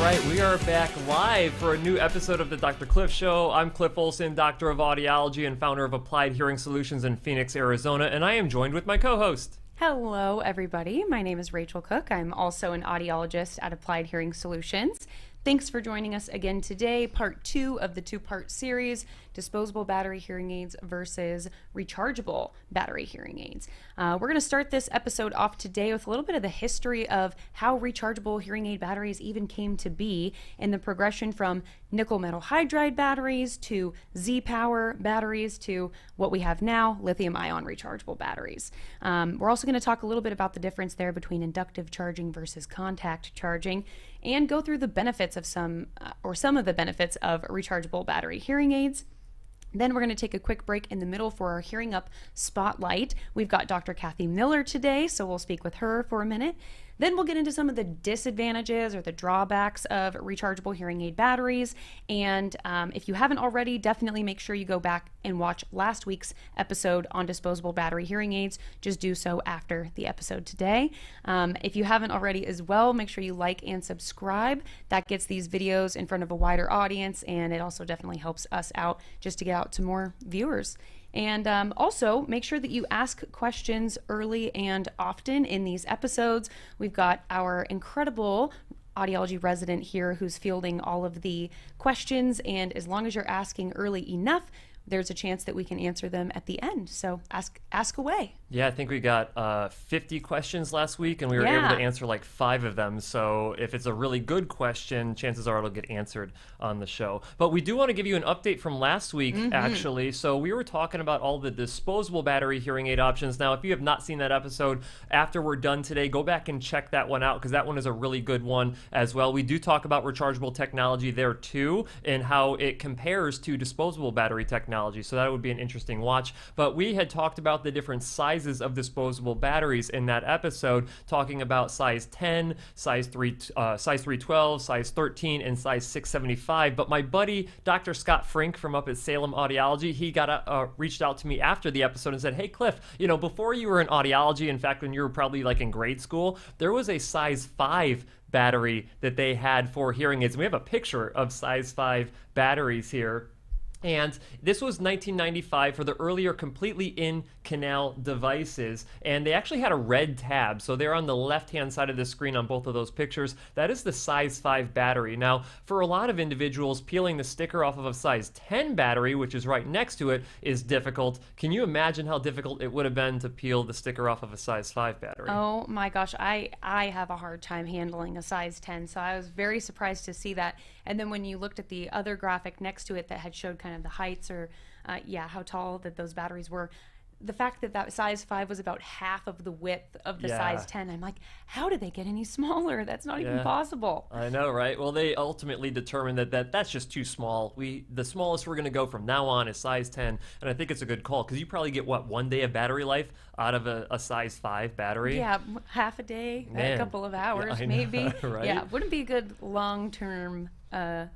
right, we are back live for a new episode of the Dr. Cliff Show. I'm Cliff Olson, Doctor of Audiology and founder of Applied Hearing Solutions in Phoenix, Arizona, and I am joined with my co-host. Hello, everybody. My name is Rachael Cook. I'm also an audiologist at Applied Hearing Solutions. Thanks for joining us again today, part 2 of the 2-part series, Disposable Battery Hearing Aids versus Rechargeable Battery Hearing Aids. We're going to start this episode off today with a little bit of the history of how rechargeable hearing aid batteries even came to be and the progression from nickel metal hydride batteries to Z-Power batteries to what we have now, lithium-ion rechargeable batteries. We're also going to talk a little bit about the difference there between inductive charging versus contact charging, and go through the benefits of some of the benefits of rechargeable battery hearing aids. Then we're going to take a quick break in the middle for our Hearing Up Spotlight. We've got Dr. Kathy Miller today, so we'll speak with her for a minute. Then we'll get into some of the disadvantages or the drawbacks of rechargeable hearing aid batteries. And if you haven't already, definitely make sure you go back and watch last week's episode on disposable battery hearing aids. Just do so after the episode today. If you haven't already as well, make sure you like and subscribe. That gets these videos in front of a wider audience, and it also definitely helps us out just to get out to more viewers. And also, make sure that you ask questions early and often in these episodes. We've got our incredible audiology resident here who's fielding all of the questions, and as long as you're asking early enough, there's a chance that we can answer them at the end. So ask away. Yeah, I think we got 50 questions last week, and we were able to answer like 5 of them. So if it's a really good question, chances are it'll get answered on the show. But we do want to give you an update from last week, actually. So we were talking about all the disposable battery hearing aid options. Now, if you have not seen that episode, after we're done today, go back and check that one out, because that one is a really good one as well. We do talk about rechargeable technology there too, and how it compares to disposable battery technology. So that would be an interesting watch. But we had talked about the different sizes of disposable batteries in that episode, talking about size 10, size 312, size 13, and size 675. But my buddy, Dr. Scott Frink from up at Salem Audiology, he reached out to me after the episode and said, "Hey, Cliff, before you were in audiology, in fact, when you were probably like in grade school, there was a size 5 battery that they had for hearing aids." And we have a picture of size 5 batteries here. And this was 1995 for the earlier completely in-canal devices. And they actually had a red tab. So they're on the left-hand side of the screen on both of those pictures. That is the size 5 battery. Now, for a lot of individuals, peeling the sticker off of a size 10 battery, which is right next to it, is difficult. Can you imagine how difficult it would have been to peel the sticker off of a size 5 battery? Oh my gosh, I have a hard time handling a size 10. So I was very surprised to see that. And then when you looked at the other graphic next to it that had showed kind of the heights or how tall that those batteries were, the fact that size 5 was about half of the width of the size 10, I'm like, how did they get any smaller? That's not even possible. I know, right? Well, they ultimately determined that's just too small. The smallest we're going to go from now on is size 10, and I think it's a good call, because you probably get, 1 day of battery life out of a size 5 battery? Yeah, half a day, a couple of hours, maybe. Right? Yeah, wouldn't be a good long-term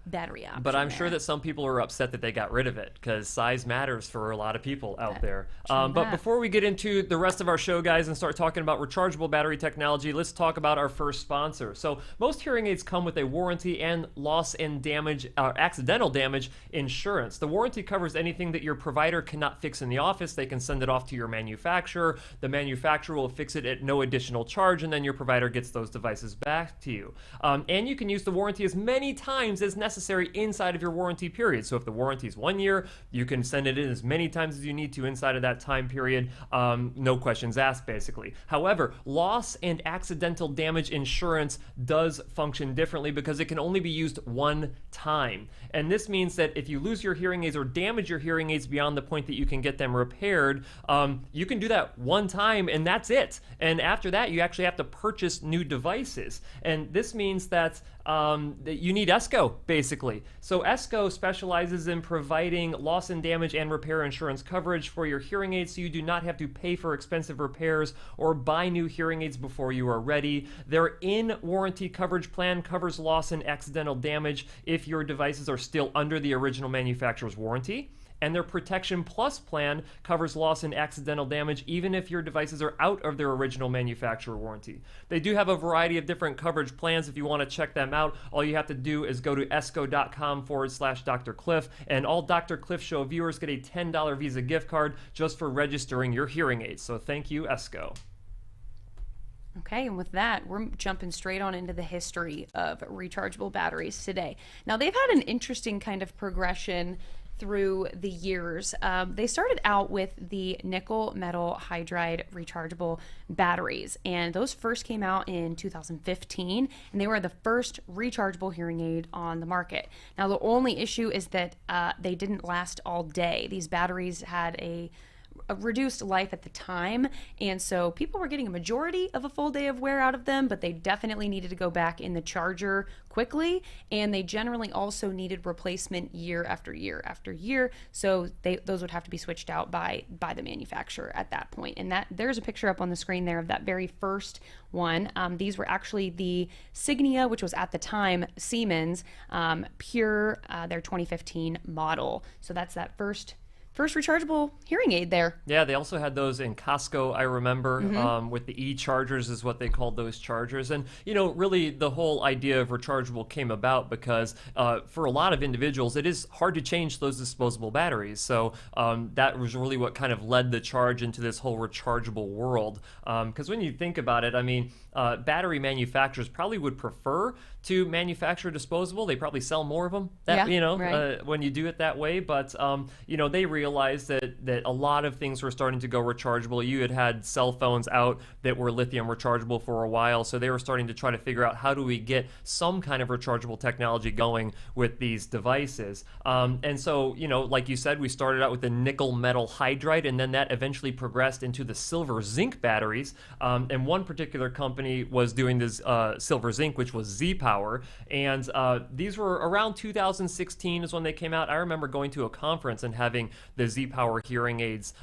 battery option. But I'm sure that some people are upset that they got rid of it, because size matters for a lot of people out there. But before we get into the rest of our show, guys, and start talking about rechargeable battery technology, let's talk about our first sponsor. So most hearing aids come with a warranty and loss and damage, accidental damage insurance. The warranty covers anything that your provider cannot fix in the office. They can send it off to your manufacturer. The manufacturer will fix it at no additional charge, and then your provider gets those devices back to you. And you can use the warranty as many times as necessary inside of your warranty period. So if the warranty is 1 year, you can send it in as many times as you need to inside of that time period. No questions asked, basically. However, loss and accidental damage insurance does function differently, because it can only be used 1 time. And this means that if you lose your hearing aids or damage your hearing aids beyond the point that you can get them repaired, you can do that 1 time and that's it. And after that, you actually have to purchase new devices. And this means that you need ESCO, basically. So ESCO specializes in providing loss and damage and repair insurance coverage for your hearing aids, so you do not have to pay for expensive repairs or buy new hearing aids before you are ready. Their in-warranty coverage plan covers loss and accidental damage if your devices are still under the original manufacturer's warranty. and their Protection Plus plan covers loss and accidental damage even if your devices are out of their original manufacturer warranty. They do have a variety of different coverage plans. If you want to check them out, all you have to do is go to esco.com/Dr. Cliff, and all Dr. Cliff Show viewers get a $10 Visa gift card just for registering your hearing aids. So thank you, Esco. Okay, and with that, we're jumping straight on into the history of rechargeable batteries today. Now, they've had an interesting kind of progression through the years. They started out with the nickel metal hydride rechargeable batteries, and those first came out in 2015, and they were the first rechargeable hearing aid on the market. Now, the only issue is that they didn't last all day. These batteries had a reduced life at the time, and so people were getting a majority of a full day of wear out of them, but they definitely needed to go back in the charger quickly, and they generally also needed replacement year after year after year, so those would have to be switched out by the manufacturer at that point. And that there's a picture up on the screen there of that very first one. These were actually the Signia, which was at the time Siemens Pure, their 2015 model. So that's that first rechargeable hearing aid there. Yeah, they also had those in Costco, I remember, with the e-chargers is what they called those chargers. And, you know, really the whole idea of rechargeable came about because for a lot of individuals, it is hard to change those disposable batteries. So that was really what kind of led the charge into this whole rechargeable world. Because when you think about it, I mean, battery manufacturers probably would prefer to manufacture disposable. They probably sell more of them, when you do it that way. But, they realized that a lot of things were starting to go rechargeable. You had cell phones out that were lithium rechargeable for a while. So they were starting to try to figure out how do we get some kind of rechargeable technology going with these devices. And so, like you said, we started out with the nickel metal hydride, and then that eventually progressed into the silver zinc batteries. And one particular company was doing this silver zinc, which was Z-Power. And these were around 2016 is when they came out. I remember going to a conference and having the Z-Power hearing aids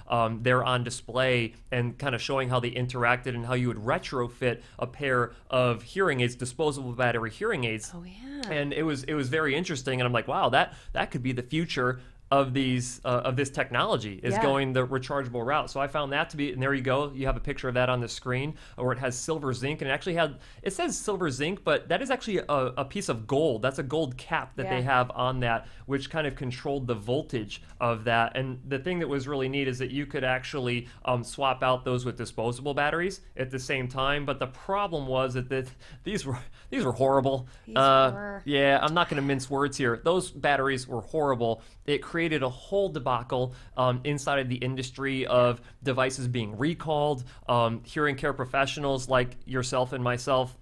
there on display and kind of showing how they interacted and how you would retrofit a pair of hearing aids, disposable battery hearing aids. Oh, yeah. And it was very interesting. And I'm like, wow, that could be the future of these of this technology is going the rechargeable route. So I found that to be, and there you go, you have a picture of that on the screen where it has silver zinc, and it says silver zinc, but that is actually a piece of gold. That's a gold cap that they have on that, which kind of controlled the voltage of that. And the thing that was really neat is that you could actually swap out those with disposable batteries at the same time. But the problem was that these were horrible. Yeah, I'm not going to mince words here. Those batteries were horrible. It created a whole debacle inside of the industry of devices being recalled, hearing care professionals like yourself and myself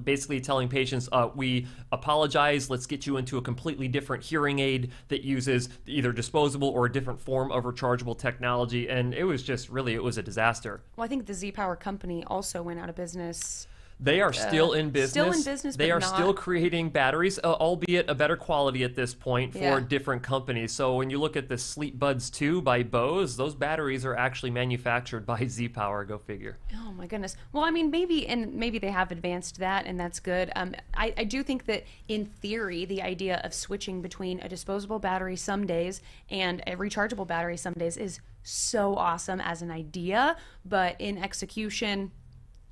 basically telling patients, we apologize, let's get you into a completely different hearing aid that uses either disposable or a different form of rechargeable technology. And it was just really, it was a disaster. Well, I think the Z-Power company also went out of business. They are still in business. Still in business, They but are not... still creating batteries, albeit a better quality at this point for different companies. So when you look at the Sleep Buds 2 by Bose, those batteries are actually manufactured by Z-Power. Go figure. Oh my goodness. Well, I mean, maybe they have advanced that, and that's good. I do think that in theory, the idea of switching between a disposable battery some days and a rechargeable battery some days is so awesome as an idea, but in execution,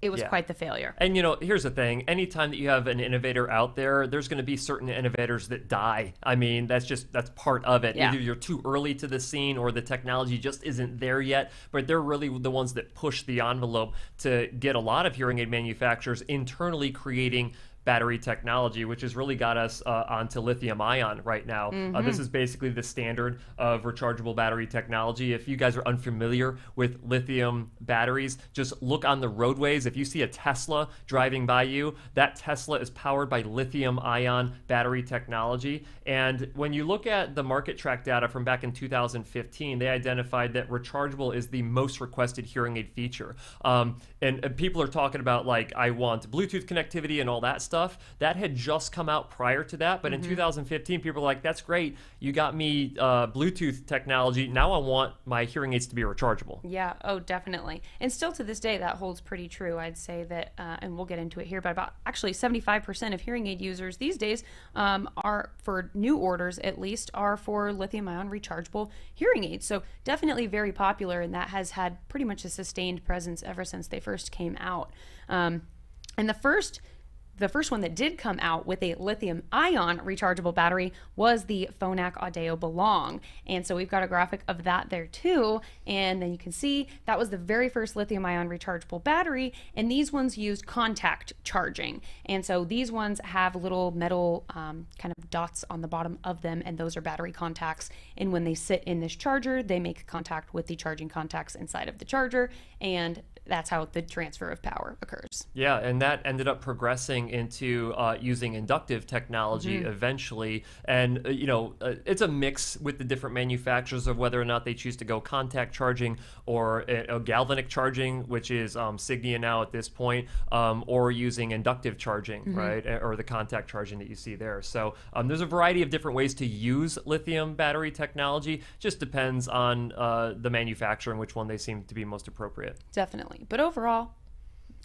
it was quite the failure. And here's the thing. Anytime that you have an innovator out there, there's going to be certain innovators that die. I mean, that's part of it. Either you're too early to the scene or the technology just isn't there yet, but they're really the ones that push the envelope to get a lot of hearing aid manufacturers internally creating battery technology, which has really got us onto lithium ion right now. This is basically the standard of rechargeable battery technology. If you guys are unfamiliar with lithium batteries, just look on the roadways. If you see a Tesla driving by you, that Tesla is powered by lithium ion battery technology. And when you look at the market track data from back in 2015, they identified that rechargeable is the most requested hearing aid feature. And people are talking about, like, I want Bluetooth connectivity and all that stuff. stuff, that had just come out prior to that. But in 2015, people were like, that's great. You got me Bluetooth technology. Now I want my hearing aids to be rechargeable. Yeah, oh, definitely. And still to this day, that holds pretty true. I'd say that, and we'll get into it here, but about actually 75% of hearing aid users these days are, for new orders at least, are for lithium-ion rechargeable hearing aids. So definitely very popular, and that has had pretty much a sustained presence ever since they first came out. And the first one that did come out with a lithium-ion rechargeable battery was the Phonak Audeo Belong. And so we've got a graphic of that there too. And then you can see that was the very first lithium-ion rechargeable battery. And these ones used contact charging. And so these ones have little metal kind of dots on the bottom of them, and those are battery contacts. And when they sit in this charger, they make contact with the charging contacts inside of the charger, and that's how the transfer of power occurs. Yeah, and that ended up progressing into using inductive technology eventually. And, it's a mix with the different manufacturers of whether or not they choose to go contact charging or galvanic charging, which is Signia now at this point, or using inductive charging, right? Or the contact charging that you see there. So there's a variety of different ways to use lithium battery technology. Just depends on the manufacturer and which one they seem to be most appropriate. Definitely. But overall,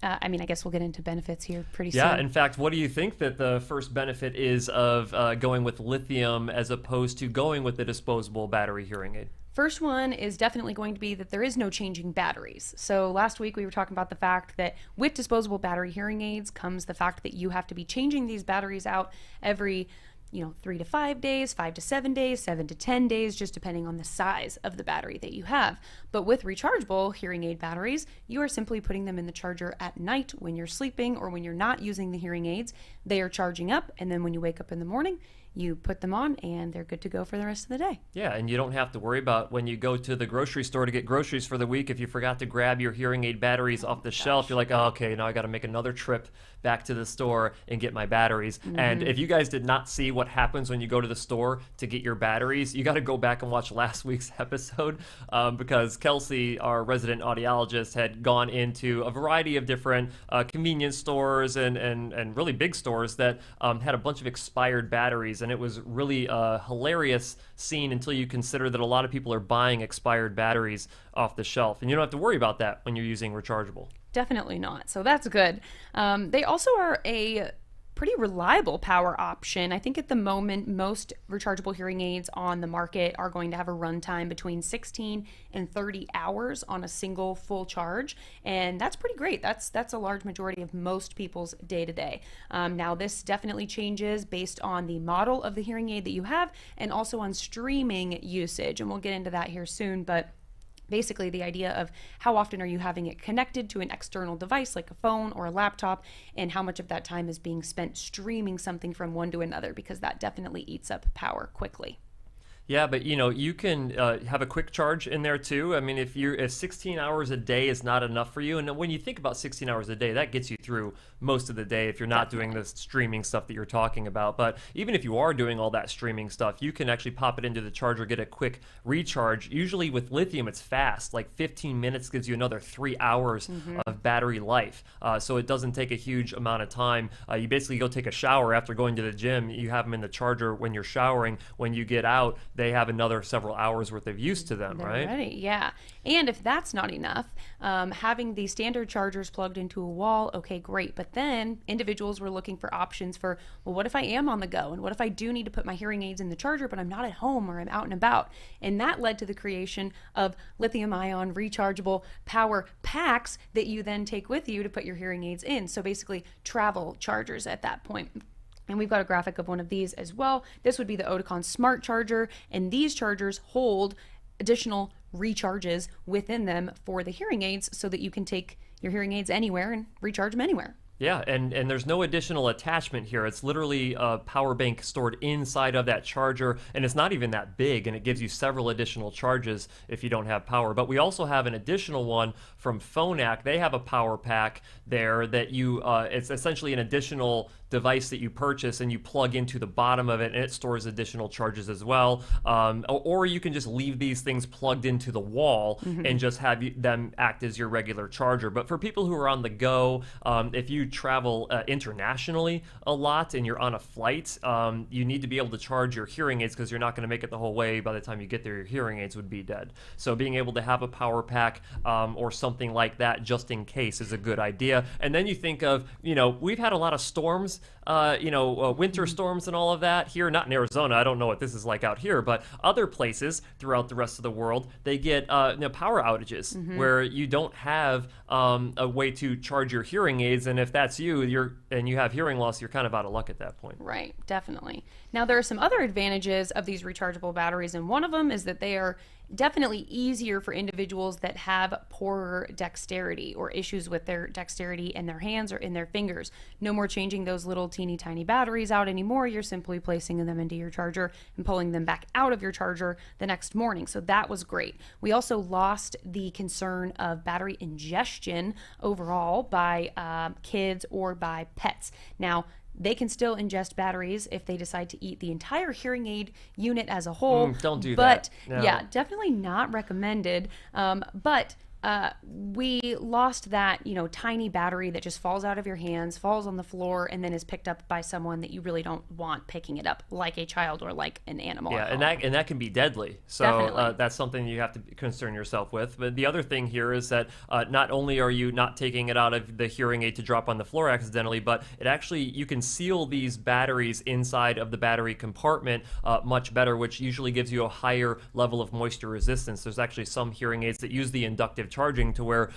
I guess we'll get into benefits here pretty soon. Yeah, in fact, what do you think that the first benefit is of going with lithium as opposed to going with the disposable battery hearing aid? First one is definitely going to be that there is no changing batteries. So last week we were talking about the fact that with disposable battery hearing aids comes the fact that you have to be changing these batteries out every 3 to 5 days, 5 to 7 days, 7 to 10 days, just depending on the size of the battery that you have. But with rechargeable hearing aid batteries, you are simply putting them in the charger at night when you're sleeping or when you're not using the hearing aids. They are charging up, and then when you wake up in the morning, you put them on and they're good to go for the rest of the day. Yeah, and you don't have to worry about when you go to the grocery store to get groceries for the week, if you forgot to grab your hearing aid batteries off the shelf, you're like, oh, okay, now I got to make another trip back to the store and get my batteries. And if you guys did not see what happens when you go to the store to get your batteries, you got to go back and watch last week's episode because Kelsey, our resident audiologist, had gone into a variety of different convenience stores and really big stores that had a bunch of expired batteries. And it was really a hilarious scene until you consider that a lot of people are buying expired batteries off the shelf. And you don't have to worry about that when you're using rechargeable. Definitely not. So that's good. They also are a pretty reliable power option. I think at the moment, most rechargeable hearing aids on the market are going to have a runtime between 16 and 30 hours on a single full charge. And that's pretty great. That's a large majority of most people's day-to-day. Now, this definitely changes based on the model of the hearing aid that you have and also on streaming usage. And we'll get into that here soon, but basically the idea of how often are you having it connected to an external device like a phone or a laptop, and how much of that time is being spent streaming something from one to another, because that definitely eats up power quickly. Yeah, but you can have a quick charge in there too. I mean, if 16 hours a day is not enough for you, and when you think about 16 hours a day, that gets you through most of the day if you're not doing the streaming stuff that you're talking about. But even if you are doing all that streaming stuff, you can actually pop it into the charger, get a quick recharge. Usually with lithium, it's fast. Like 15 minutes gives you another 3 hours of battery life. So it doesn't take a huge amount of time. You basically go take a shower after going to the gym. You have them in the charger when you're showering. When you get out, they have another several hours worth of use to them, They're right? Ready, yeah. And if that's not enough, having the standard chargers plugged into a wall, okay, great. But then individuals were looking for options for, well, what if I am on the go? And what if I do need to put my hearing aids in the charger, but I'm not at home or I'm out and about? And that led to the creation of lithium-ion rechargeable power packs that you then take with you to put your hearing aids in. So basically travel chargers at that point. And we've got a graphic of one of these as well. This would be the Oticon Smart Charger, and these chargers hold additional recharges within them for the hearing aids so that you can take your hearing aids anywhere and recharge them anywhere. Yeah, and there's no additional attachment here. It's literally a power bank stored inside of that charger, and it's not even that big, and it gives you several additional charges if you don't have power. But we also have an additional one from Phonak. They have a power pack there that it's essentially an additional device that you purchase and you plug into the bottom of it, and it stores additional charges as well. Or you can just leave these things plugged into the wall and just have them act as your regular charger. But for people who are on the go, if you travel internationally a lot and you're on a flight, you need to be able to charge your hearing aids, because you're not going to make it the whole way. By the time you get there, your hearing aids would be dead. So being able to have a power pack or something like that just in case is a good idea. And then you think of, we've had a lot of storms, winter storms and all of that here, not in Arizona. I don't know what this is like out here, but other places throughout the rest of the world, they get power outages where you don't have a way to charge your hearing aids. And if that's you, and you have hearing loss, you're kind of out of luck at that point. Right, definitely. Now, there are some other advantages of these rechargeable batteries, and one of them is that they are definitely easier for individuals that have poorer dexterity or issues with their dexterity in their hands or in their fingers. No more changing those little teeny tiny batteries out anymore. You're simply placing them into your charger and pulling them back out of your charger the next morning. So that was great. We also lost the concern of battery ingestion overall by kids or by pets. Now, they can still ingest batteries if they decide to eat the entire hearing aid unit as a whole. Don't do that. But no. Yeah, definitely not recommended. But we lost that, tiny battery that just falls out of your hands, falls on the floor, and then is picked up by someone that you really don't want picking it up, like a child or like an animal. Yeah, and that can be deadly. So that's something you have to concern yourself with. But the other thing here is that not only are you not taking it out of the hearing aid to drop on the floor accidentally, but you can seal these batteries inside of the battery compartment much better, which usually gives you a higher level of moisture resistance. There's actually some hearing aids that use the inductive charging to where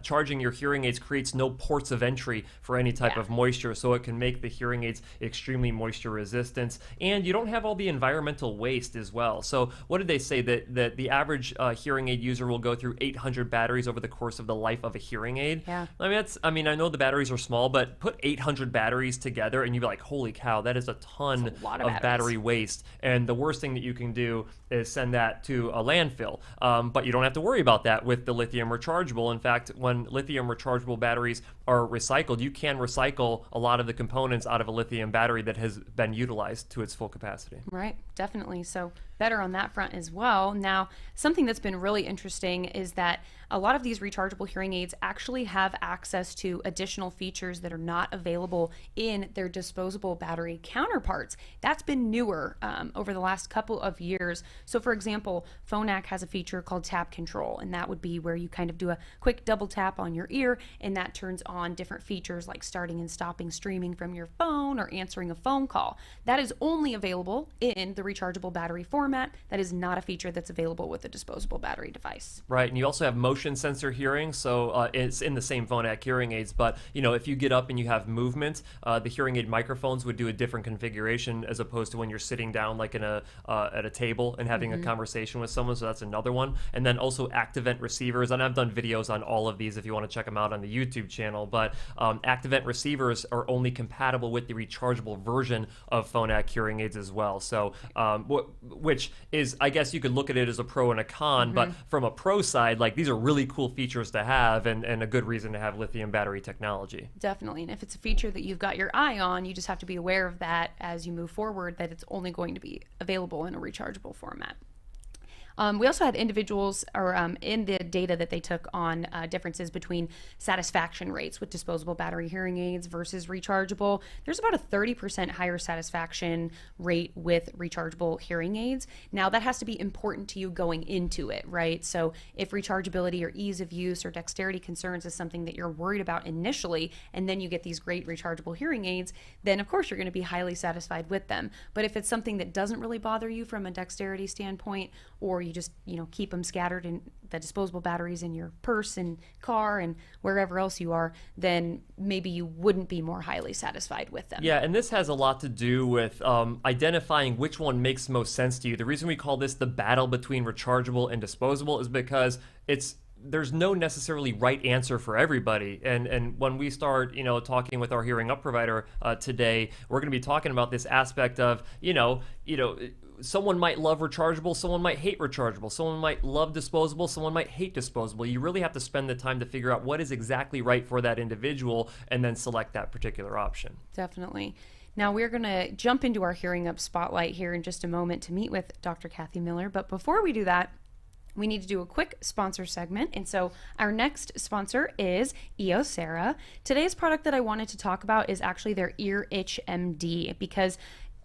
charging your hearing aids creates no ports of entry for any type of moisture, so it can make the hearing aids extremely moisture resistant, and you don't have all the environmental waste as well. So what did they say? That the average hearing aid user will go through 800 batteries over the course of the life of a hearing aid. Yeah. I know the batteries are small, but put 800 batteries together and you'd be like, holy cow, that is a ton of battery waste. And the worst thing that you can do is send that to a landfill. But you don't have to worry about that with the lithium rechargeable. In fact, when lithium rechargeable batteries are recycled, you can recycle a lot of the components out of a lithium battery that has been utilized to its full capacity. Right, definitely. So better on that front as well. Now, something that's been really interesting is that a lot of these rechargeable hearing aids actually have access to additional features that are not available in their disposable battery counterparts. That's been newer over the last couple of years. So for example, Phonak has a feature called tap control, and that would be where you kind of do a quick double tap on your ear, and that turns on different features like starting and stopping streaming from your phone or answering a phone call. That is only available in the rechargeable battery format. That is not a feature that's available with a disposable battery device. Right, and you also have motion sensor hearing, so it's in the same Phonak hearing aids, but if you get up and you have movement, the hearing aid microphones would do a different configuration as opposed to when you're sitting down like in at a table and having a conversation with someone. So that's another one. And then also Activent receivers, and I've done videos on all of these if you want to check them out on the YouTube channel, but Activent receivers are only compatible with the rechargeable version of Phonak hearing aids as well. So which is, I guess you could look at it as a pro and a con, but from a pro side, like, these are really cool features to have, and a good reason to have lithium battery technology. Definitely. And if it's a feature that you've got your eye on, you just have to be aware of that as you move forward, that it's only going to be available in a rechargeable format. We also had individuals, or in the data that they took on differences between satisfaction rates with disposable battery hearing aids versus rechargeable. There's about a 30% higher satisfaction rate with rechargeable hearing aids. Now, that has to be important to you going into it, right? So if rechargeability or ease of use or dexterity concerns is something that you're worried about initially, and then you get these great rechargeable hearing aids, then of course you're going to be highly satisfied with them. But if it's something that doesn't really bother you from a dexterity standpoint, or you just keep them scattered in the disposable batteries in your purse and car and wherever else you are, then maybe you wouldn't be more highly satisfied with them. Yeah, and this has a lot to do with identifying which one makes most sense to you. The reason we call this the battle between rechargeable and disposable is because there's no necessarily right answer for everybody. And when we start, talking with our hearing up provider today, we're going to be talking about this aspect of, someone might love rechargeable, someone might hate rechargeable, someone might love disposable, someone might hate disposable. You really have to spend the time to figure out what is exactly right for that individual and then select that particular option. Definitely. Now we're going to jump into our Hearing Up spotlight here in just a moment to meet with Dr. Kathy Miller. But before we do that, we need to do a quick sponsor segment. And so our next sponsor is Eosera. Today's product that I wanted to talk about is actually their Ear Itch MD, because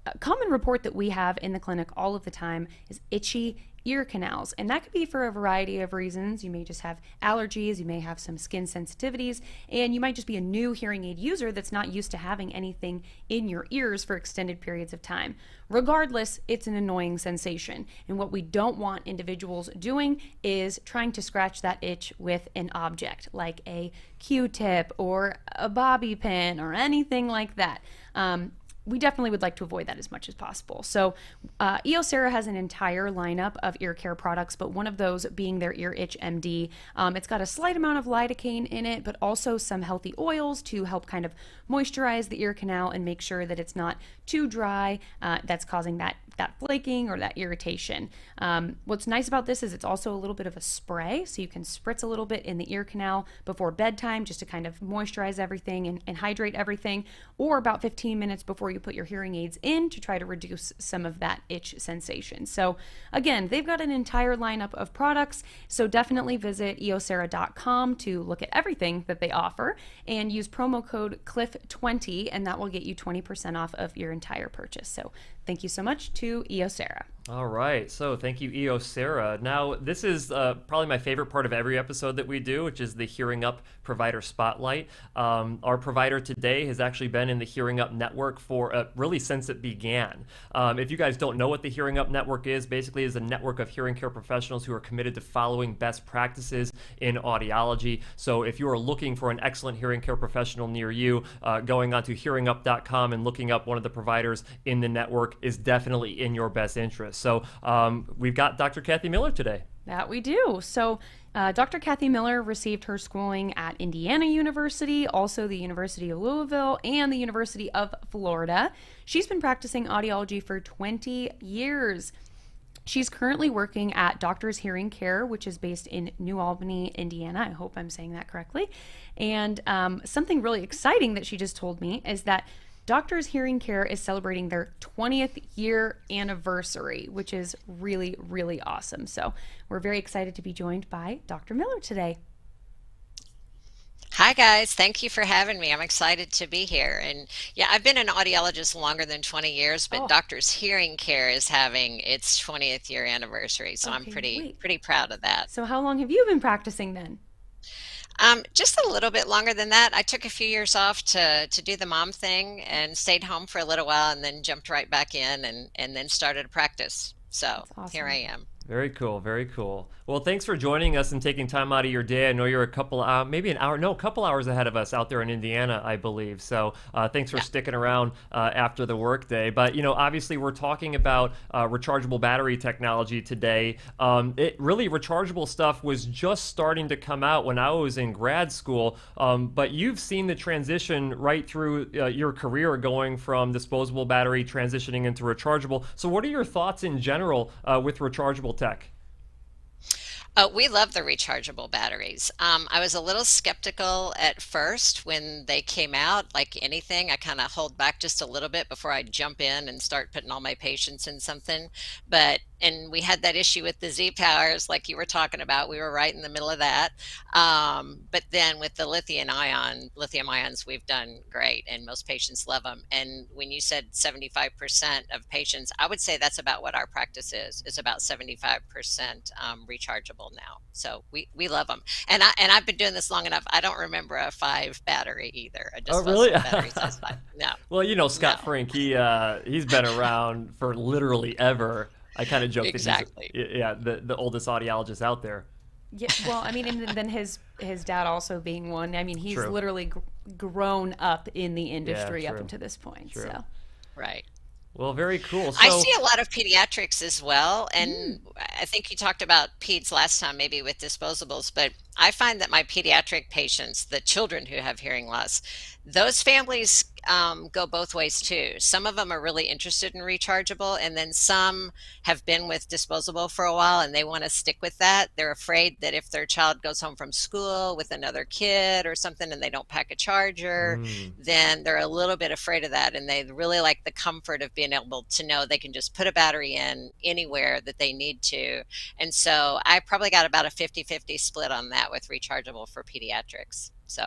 a common report that we have in the clinic all of the time is itchy ear canals. And that could be for a variety of reasons. You may just have allergies, you may have some skin sensitivities, and you might just be a new hearing aid user that's not used to having anything in your ears for extended periods of time. Regardless, it's an annoying sensation. And what we don't want individuals doing is trying to scratch that itch with an object like a Q-tip or a bobby pin or anything like that. We definitely would like to avoid that as much as possible. So Eosera has an entire lineup of ear care products, but one of those being their Ear Itch MD. It's got a slight amount of lidocaine in it, but also some healthy oils to help kind of moisturize the ear canal and make sure that it's not too dry, that's causing that flaking or that irritation. What's nice about this is it's also a little bit of a spray, so you can spritz a little bit in the ear canal before bedtime just to kind of moisturize everything and hydrate everything, or about 15 minutes before you put your hearing aids in to try to reduce some of that itch sensation. So again, they've got an entire lineup of products, so definitely visit eosera.com to look at everything that they offer and use promo code CLIFF20 and that will get you 20% off of your entire purchase. So thank you so much to Eosera. All right, so thank you, Eosera. Now, this is probably my favorite part of every episode that we do, which is the Hearing Up Provider Spotlight. Our provider today has actually been in the Hearing Up Network for really since it began. If you guys don't know what the Hearing Up Network is, basically is a network of hearing care professionals who are committed to following best practices in audiology. So if you are looking for an excellent hearing care professional near you, going onto hearingup.com and looking up one of the providers in the network is definitely in your best interest. So we've got Dr. Kathy Miller today. That we do. So Dr. Kathy Miller received her schooling at Indiana University, also the University of Louisville, and the University of Florida. She's been practicing audiology for 20 years. She's currently working at Doctor's Hearing Care, which is based in New Albany, Indiana. I hope I'm saying that correctly. And something really exciting that she just told me is that Doctor's Hearing Care is celebrating their 20th year anniversary, which is really, really awesome. So we're very excited to be joined by Dr. Miller today. Hi guys, thank you for having me. I'm excited to be here. And yeah, I've been an audiologist longer than 20 years, but Doctor's Hearing Care is having its 20th year anniversary. So I'm pretty proud of that. So how long have you been practicing then? Just a little bit longer than that. I took a few years off to do the mom thing and stayed home for a little while and then jumped right back in and then started a practice. So here I am. Very cool, very cool. Well, thanks for joining us and taking time out of your day. I know you're a couple hours ahead of us out there in Indiana, I believe. So thanks for sticking around after the workday. But, obviously we're talking about rechargeable battery technology today. Rechargeable stuff was just starting to come out when I was in grad school. But you've seen the transition right through your career going from disposable battery transitioning into rechargeable. So what are your thoughts in general with rechargeable tech? We love the rechargeable batteries. I was a little skeptical at first when they came out. Like anything, I kind of hold back just a little bit before I jump in and start putting all my patience in something. And we had that issue with the Z powers, like you were talking about. We were right in the middle of that. But then with the lithium ions, we've done great, and most patients love them. And when you said 75% of patients, I would say that's about what our practice is. It's about 75% rechargeable now. So we love them. And I've been doing this long enough. I don't remember a 5 battery either. Oh, really? Battery size 5. No. Well, Scott Frink, he's been around for literally ever. I kind of joke that he's the oldest audiologist out there. Yeah, well, I mean, and then his dad also being one. I mean, he's literally grown up in the industry up until this point. True. So, right. Well, very cool. So, I see a lot of pediatrics as well, and I think you talked about peds last time, maybe with disposables, but I find that my pediatric patients, the children who have hearing loss, those families go both ways too. Some of them are really interested in rechargeable, and then some have been with disposable for a while and they want to stick with that. They're afraid that if their child goes home from school with another kid or something and they don't pack a charger, then they're a little bit afraid of that. And they really like the comfort of being able to know they can just put a battery in anywhere that they need to. And so I probably got about a 50-50 split on that with rechargeable for pediatrics. So.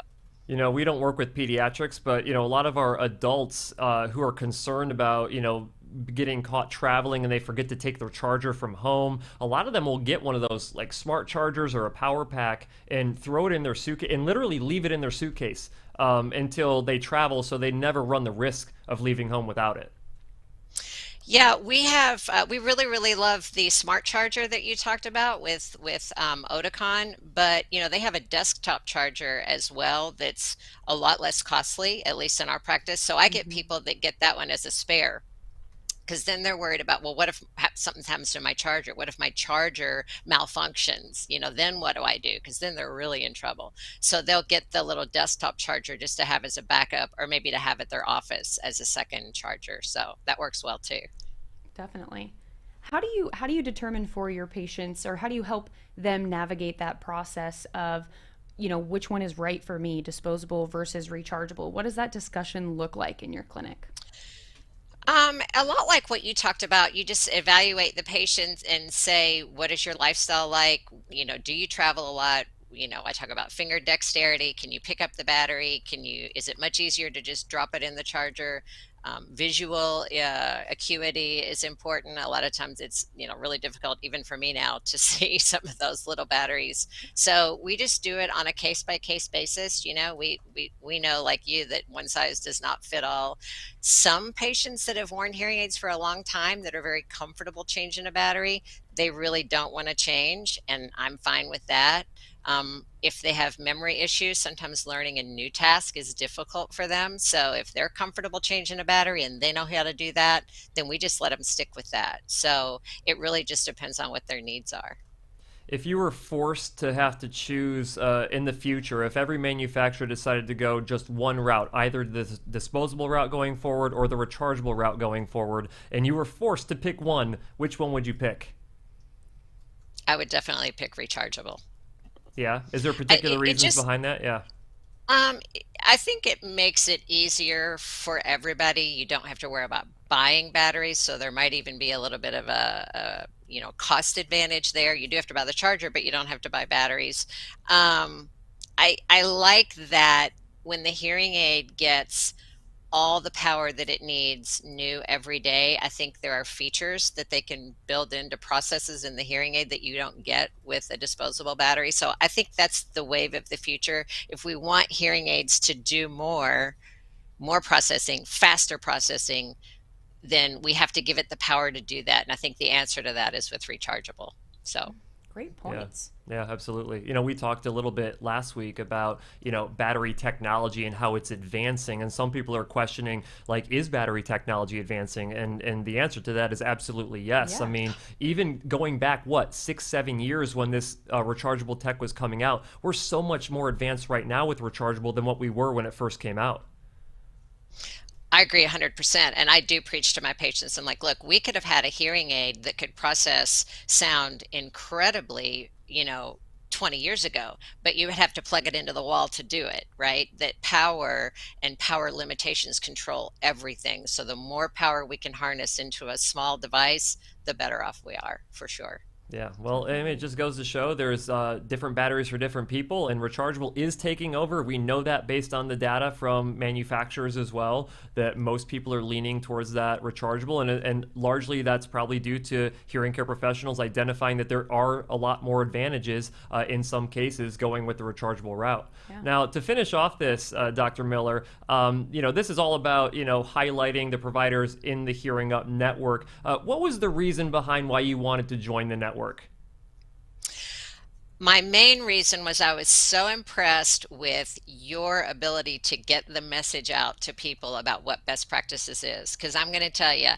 You know, we don't work with pediatrics, but, you know, a lot of our adults who are concerned about, you know, getting caught traveling and they forget to take their charger from home, a lot of them will get one of those like smart chargers or a power pack and throw it in their suitcase and literally leave it in their suitcase until they travel, so they never run the risk of leaving home without it. Yeah, we really, really love the smart charger that you talked about with Oticon, but you know, they have a desktop charger as well that's a lot less costly, at least in our practice. So I get people that get that one as a spare, because then they're worried about, well, what if something happens to my charger? What if my charger malfunctions? You know, then what do I do? Because then they're really in trouble. So they'll get the little desktop charger just to have as a backup, or maybe to have at their office as a second charger. So that works well too. Definitely. How do you determine for your patients, or how do you help them navigate that process of, you know, which one is right for me, disposable versus rechargeable? What does that discussion look like in your clinic? A lot like what you talked about. You just evaluate the patient and say, what is your lifestyle like? You know, do you travel a lot? You know, I talk about finger dexterity. Can you pick up the battery? Is it much easier to just drop it in the charger? Visual acuity is important. A lot of times it's, you know, really difficult even for me now to see some of those little batteries. So we just do it on a case by case basis. You know, we know, like you, that one size does not fit all. Some patients that have worn hearing aids for a long time that are very comfortable changing a battery, they really don't want to change, and I'm fine with that. If they have memory issues, sometimes learning a new task is difficult for them. So if they're comfortable changing a battery and they know how to do that, then we just let them stick with that. So it really just depends on what their needs are. If you were forced to have to choose in the future, if every manufacturer decided to go just one route, either the disposable route going forward or the rechargeable route going forward, and you were forced to pick one, which one would you pick? I would definitely pick rechargeable. Yeah. Is there particular reasons just, behind that? Yeah. I think it makes it easier for everybody. You don't have to worry about buying batteries, so there might even be a little bit of a you know, cost advantage there. You do have to buy the charger, but you don't have to buy batteries. I like that when the hearing aid gets all the power that it needs new every day. I think there are features that they can build into processes in the hearing aid that you don't get with a disposable battery. So I think that's the wave of the future. If we want hearing aids to do more processing, faster processing, then we have to give it the power to do that. And I think the answer to that is with rechargeable. So great points. Yeah, absolutely. You know, we talked a little bit last week about, you know, battery technology and how it's advancing. And some people are questioning, like, is battery technology advancing? And the answer to that is absolutely yes. Yeah. I mean, even going back, 6-7 years when this rechargeable tech was coming out, we're so much more advanced right now with rechargeable than what we were when it first came out. I agree 100%. And I do preach to my patients. I'm like, look, we could have had a hearing aid that could process sound incredibly, you know, 20 years ago, but you would have to plug it into the wall to do it, right? That power and power limitations control everything. So the more power we can harness into a small device, the better off we are, for sure. Yeah, well, I mean, it just goes to show there's different batteries for different people, and rechargeable is taking over. We know that based on the data from manufacturers as well, that most people are leaning towards that rechargeable, and largely that's probably due to hearing care professionals identifying that there are a lot more advantages in some cases going with the rechargeable route. Yeah. Now, to finish off this, Dr. Miller, you know, this is all about, you know, highlighting the providers in the Hearing Up network. What was the reason behind why you wanted to join the network? My main reason was I was so impressed with your ability to get the message out to people about what best practices is. Because I'm going to tell you,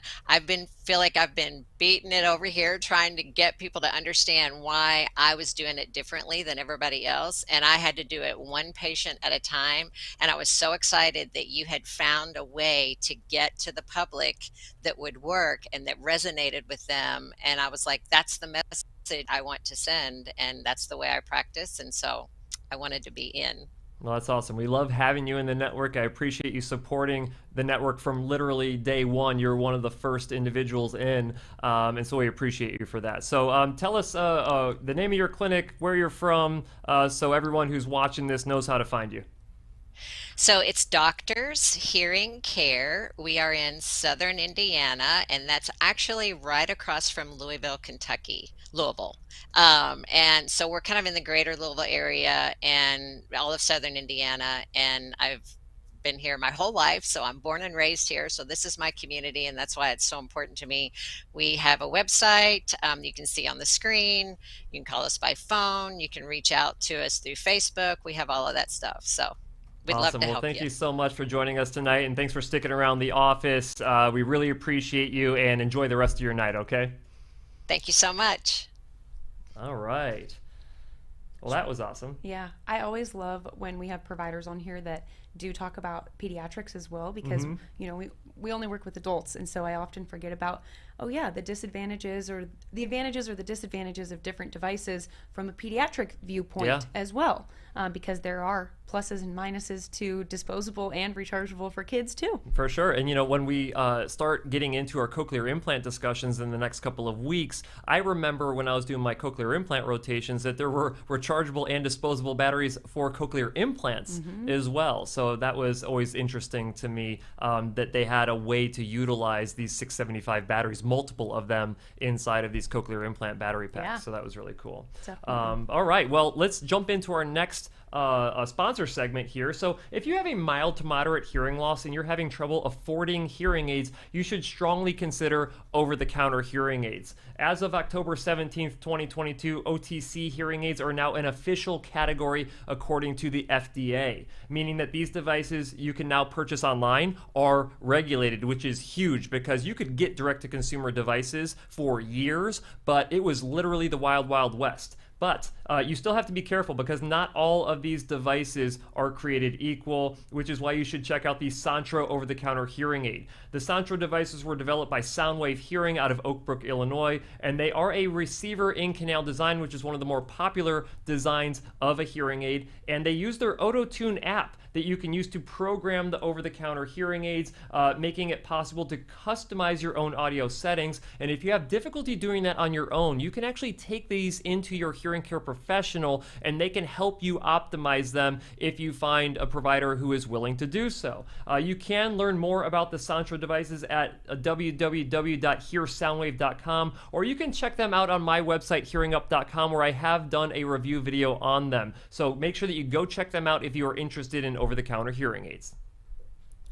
feel like I've been beating it over here trying to get people to understand why I was doing it differently than everybody else, and I had to do it one patient at a time. And I was so excited that you had found a way to get to the public that would work and that resonated with them. And I was like, that's the message I want to send, and that's the way I practice. And so I wanted to be in. Well, that's awesome. We love having you in the network. I appreciate you supporting the network from literally day one. You're one of the first individuals in, and so we appreciate you for that. So tell us the name of your clinic, where you're from, so everyone who's watching this knows how to find you. So it's Doctors Hearing Care. We are in Southern Indiana, and that's actually right across from Louisville, Kentucky, Louisville. And so we're kind of in the greater Louisville area and all of Southern Indiana. And I've been here my whole life, so I'm born and raised here. So this is my community, and that's why it's so important to me. We have a website you can see on the screen. You can call us by phone. You can reach out to us through Facebook. We have all of that stuff. So we'd love Awesome. to Well, help thank you. you so much for joining us tonight, and thanks for sticking around the office. We really appreciate you, and enjoy the rest of your night, okay? Thank you so much. All right. Well, that was awesome. Yeah, I always love when we have providers on here that do talk about pediatrics as well, because we only work with adults, and so I often forget about the disadvantages or the advantages or the disadvantages of different devices from a pediatric viewpoint as well, because there are pluses and minuses to disposable and rechargeable for kids too. For sure. And when we start getting into our cochlear implant discussions in the next couple of weeks, I remember when I was doing my cochlear implant rotations that there were rechargeable and disposable batteries for cochlear implants as well. So that was always interesting to me, that they had a way to utilize these 675 batteries, multiple of them inside of these cochlear implant battery packs. Yeah. So that was really cool. Definitely. All right. Well, let's jump into our next sponsor segment here. So if you have a mild to moderate hearing loss and you're having trouble affording hearing aids, you should strongly consider over-the-counter hearing aids. As of October 17th, 2022, OTC hearing aids are now an official category according to the FDA, meaning that these devices you can now purchase online are regulated, which is huge because you could get direct-to-consumer devices for years, but it was literally the wild, wild west. But you still have to be careful because not all of these devices are created equal, which is why you should check out the Santro over-the-counter hearing aid. The Santro devices were developed by Soundwave Hearing out of Oak Brook, Illinois, and they are a receiver in-canal design, which is one of the more popular designs of a hearing aid, and they use their AutoTune app that you can use to program the over-the-counter hearing aids, making it possible to customize your own audio settings. And if you have difficulty doing that on your own, you can actually take these into your hearing care professional, and they can help you optimize them if you find a provider who is willing to do so. You can learn more about the Santro devices at www.hearsoundwave.com, or you can check them out on my website, hearingup.com, where I have done a review video on them. So make sure that you go check them out if you are interested in over-the-counter hearing aids.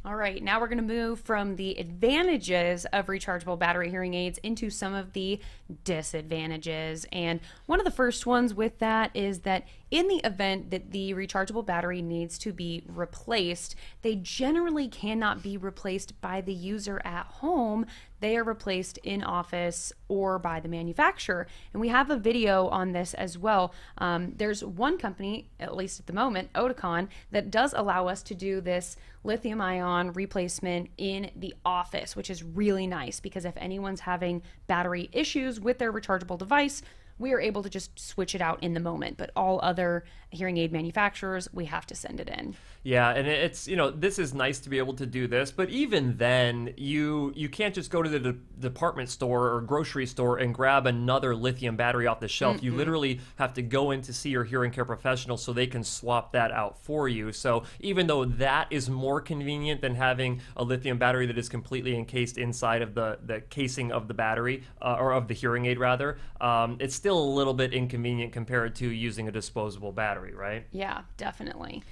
All right, now we're going to move from the advantages of rechargeable battery hearing aids into some of the disadvantages. And one of the first ones with that is that in the event that the rechargeable battery needs to be replaced, they generally cannot be replaced by the user at home. They are replaced in office or by the manufacturer. And we have a video on this as well. There's one company, at least at the moment, Oticon, that does allow us to do this lithium ion replacement in the office, which is really nice because if anyone's having battery issues with their rechargeable device, we are able to just switch it out in the moment. But all other hearing aid manufacturers, we have to send it in. Yeah, and it's, this is nice to be able to do this, but even then, you can't just go to the department store or grocery store and grab another lithium battery off the shelf. You literally have to go in to see your hearing care professional so they can swap that out for you. So even though that is more convenient than having a lithium battery that is completely encased inside of the casing of the battery, or of the hearing aid rather, it's still a little bit inconvenient compared to using a disposable battery, right? Yeah, definitely.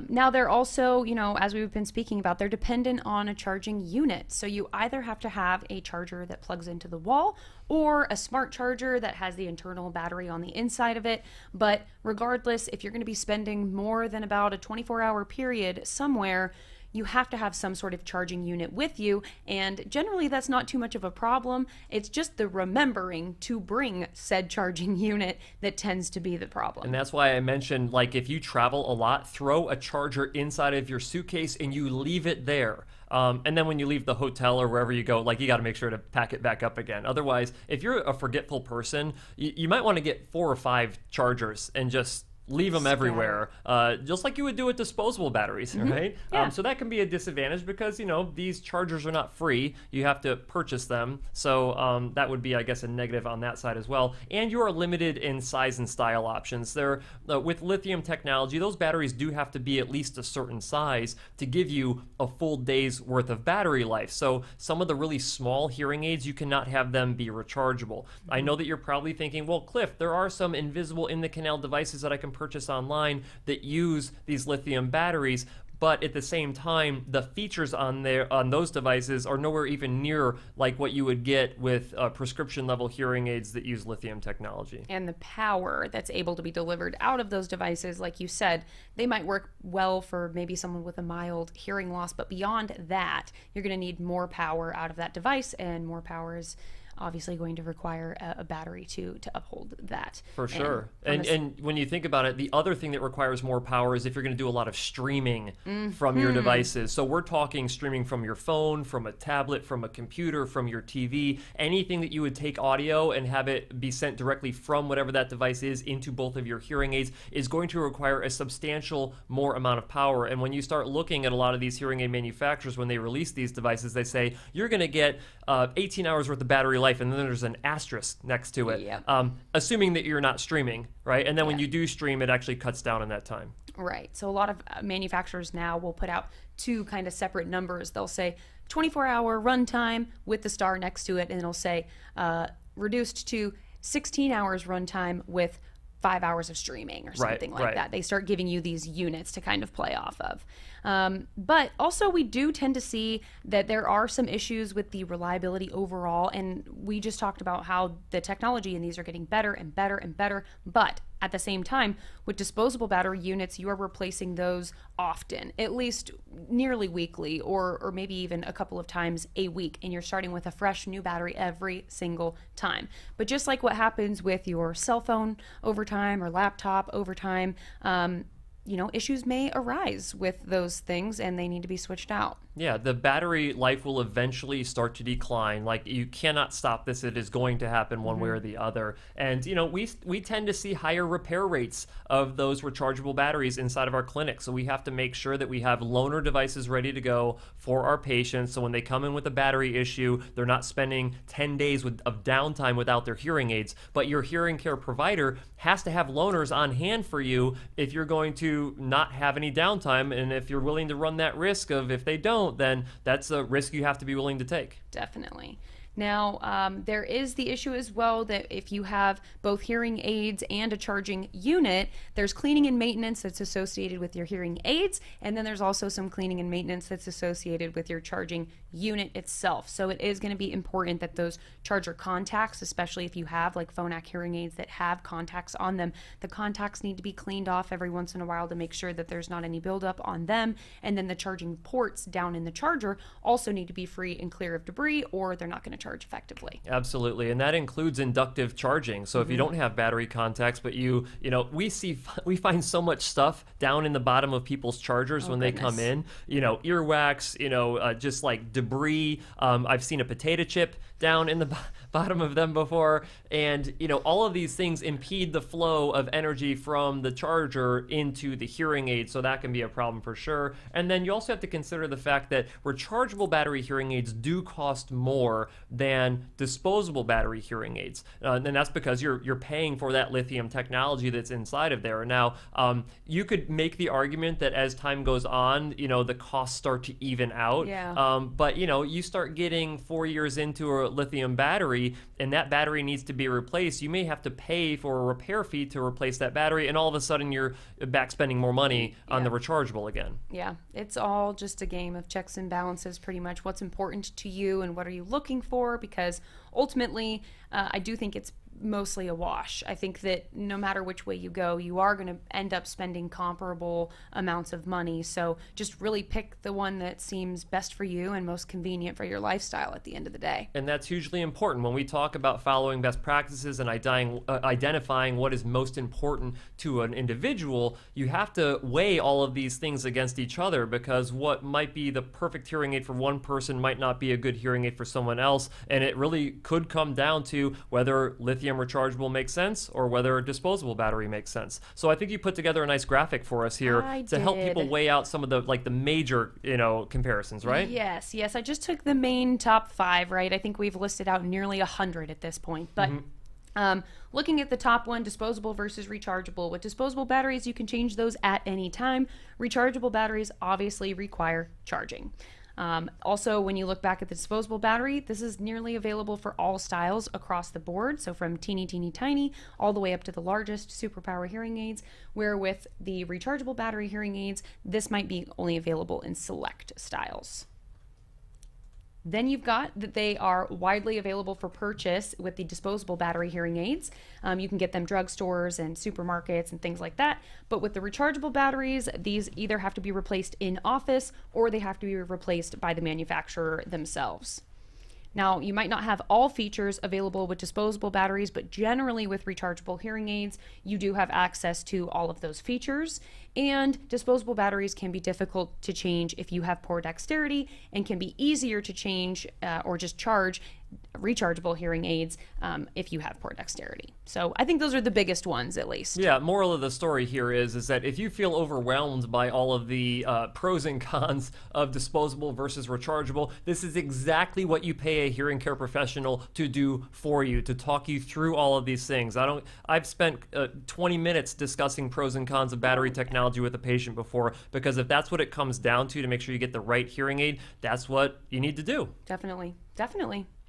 Now they're also, as we've been speaking about, they're dependent on a charging unit. So you either have to have a charger that plugs into the wall or a smart charger that has the internal battery on the inside of it. But regardless, if you're going to be spending more than about a 24-hour period somewhere, you have to have some sort of charging unit with you, and generally that's not too much of a problem. It's just the remembering to bring said charging unit that tends to be the problem. And that's why I mentioned, like, if you travel a lot, throw a charger inside of your suitcase and you leave it there. And then when you leave the hotel or wherever you go, like, you got to make sure to pack it back up again. Otherwise, if you're a forgetful person, you might want to get 4 or 5 chargers and just leave them everywhere, just like you would do with disposable batteries, right? Yeah. So that can be a disadvantage because, these chargers are not free. You have to purchase them. So that would be, I guess, a negative on that side as well. And you are limited in size and style options. There, with lithium technology, those batteries do have to be at least a certain size to give you a full day's worth of battery life. So some of the really small hearing aids, you cannot have them be rechargeable. I know that you're probably thinking, well, Cliff, there are some invisible in the canal devices that I can purchase online that use these lithium batteries, but at the same time the features on those devices are nowhere even near like what you would get with prescription level hearing aids that use lithium technology. And the power that's able to be delivered out of those devices, like you said, they might work well for maybe someone with a mild hearing loss, but beyond that you're going to need more power out of that device, and more power is obviously going to require a battery to uphold that. For sure. And when you think about it, the other thing that requires more power is if you're going to do a lot of streaming from your devices. So we're talking streaming from your phone, from a tablet, from a computer, from your TV, anything that you would take audio and have it be sent directly from whatever that device is into both of your hearing aids is going to require a substantial more amount of power. And when you start looking at a lot of these hearing aid manufacturers, when they release these devices, they say you're going to get 18 hours worth of battery life, and then there's an asterisk next to it, assuming that you're not streaming, right? And then when you do stream, it actually cuts down on that time. Right. So a lot of manufacturers now will put out 2 kind of separate numbers. They'll say 24-hour runtime with the star next to it, and it'll say reduced to 16 hours runtime with 5 hours of streaming or something like that. They start giving you these units to kind of play off of. But also we do tend to see that there are some issues with the reliability overall, and we just talked about how the technology in these are getting better and better and better, but at the same time, with disposable battery units, you are replacing those often, at least nearly weekly, or maybe even a couple of times a week, and you're starting with a fresh new battery every single time. But just like what happens with your cell phone over time or laptop over time, issues may arise with those things and they need to be switched out. Yeah, the battery life will eventually start to decline. Like, you cannot stop this. It is going to happen one way or the other. And, we tend to see higher repair rates of those rechargeable batteries inside of our clinic. So we have to make sure that we have loaner devices ready to go for our patients. So when they come in with a battery issue, they're not spending 10 days of downtime without their hearing aids. But your hearing care provider has to have loaners on hand for you if you're going to not have any downtime. And if you're willing to run that risk of if they don't, then that's a risk you have to be willing to take. Definitely. Now, there is the issue as well that if you have both hearing aids and a charging unit, there's cleaning and maintenance that's associated with your hearing aids, and then there's also some cleaning and maintenance that's associated with your charging unit itself. So it is going to be important that those charger contacts, especially if you have like Phonak hearing aids that have contacts on them, the contacts need to be cleaned off every once in a while to make sure that there's not any buildup on them, and then the charging ports down in the charger also need to be free and clear of debris, or they're not going to charge effectively. Absolutely, and that includes inductive charging. So if you don't have battery contacts, but we find so much stuff down in the bottom of people's chargers when they come in. Earwax, just like debris. I've seen a potato chip down in the bottom of them before, and all of these things impede the flow of energy from the charger into the hearing aid, so that can be a problem for sure. And then you also have to consider the fact that rechargeable battery hearing aids do cost more than disposable battery hearing aids. And that's because you're paying for that lithium technology that's inside of there. Now, you could make the argument that as time goes on, the costs start to even out. Yeah. But you start getting 4 years into a lithium battery, and that battery needs to be replaced. You may have to pay for a repair fee to replace that battery, and all of a sudden you're back spending more money on the rechargeable again. Yeah, it's all just a game of checks and balances, pretty much. What's important to you and what are you looking for? Because ultimately, I do think it's mostly a wash. I think that no matter which way you go, you are going to end up spending comparable amounts of money. So just really pick the one that seems best for you and most convenient for your lifestyle at the end of the day. And that's hugely important when we talk about following best practices and identifying what is most important to an individual. You have to weigh all of these things against each other, because what might be the perfect hearing aid for one person might not be a good hearing aid for someone else. And it really could come down to whether lithium rechargeable makes sense or whether a disposable battery makes sense. So I think you put together a nice graphic for us here to help people weigh out some of the major comparisons, right? Yes. I just took the main top 5, right? I think we've listed out nearly 100 at this point, but looking at the top one, disposable versus rechargeable. With disposable batteries, you can change those at any time. Rechargeable batteries obviously require charging. Also, when you look back at the disposable battery, this is nearly available for all styles across the board. So from teeny tiny all the way up to the largest superpower hearing aids, where with the rechargeable battery hearing aids, this might be only available in select styles. Then you've got that they are widely available for purchase with the disposable battery hearing aids. You can get them drugstores and supermarkets and things like that. But with the rechargeable batteries, these either have to be replaced in office or they have to be replaced by the manufacturer themselves. Now, you might not have all features available with disposable batteries, but generally with rechargeable hearing aids, you do have access to all of those features. And disposable batteries can be difficult to change if you have poor dexterity, and can be easier to change or just charge rechargeable hearing aids if you have poor dexterity. So I think those are the biggest ones, at least. Yeah, moral of the story here is that if you feel overwhelmed by all of the pros and cons of disposable versus rechargeable, this is exactly what you pay a hearing care professional to do for you, to talk you through all of these things. I've spent 20 minutes discussing pros and cons of battery technology with a patient before, because if that's what it comes down to make sure you get the right hearing aid, that's what you need to do. Definitely.